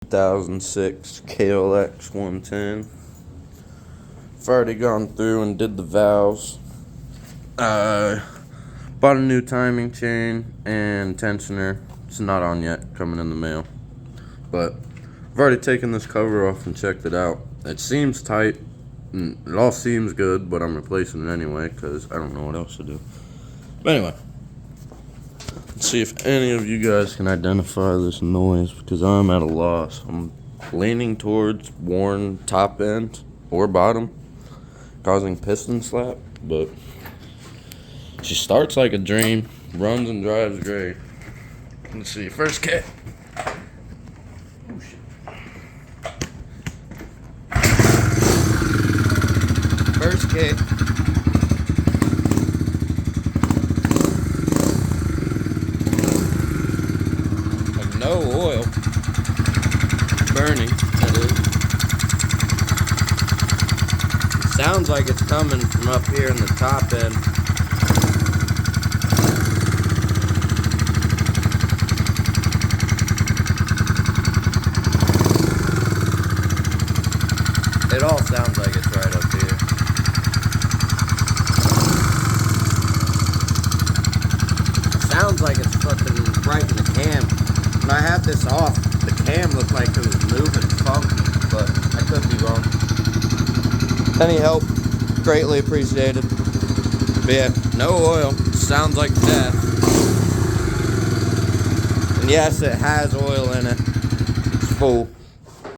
2006 klx110. I've already gone through and did the valves. Bought a new timing chain and tensioner. It's not on yet, coming in the mail. But I've already taken this cover off and checked it out. It seems tight. It all seems good, but I'm replacing it anyway because I don't know what else to do. But anyway, let's see if any of you guys can identify this noise because I'm at a loss. I'm leaning towards worn top end or bottom, causing piston slap, but she starts like a dream, runs and drives great. Let's see, first kick. First kick. Like no oil. Burning, that is. It sounds like it's coming from up here in the top end. It all sounds like it's right up here. Sounds like it's fucking right in the cam. When I had this off, the cam looked like it was moving funky, but I could be wrong. Any help, greatly appreciated. But yeah, no oil. Sounds like death. And yes, it has oil in it. It's full.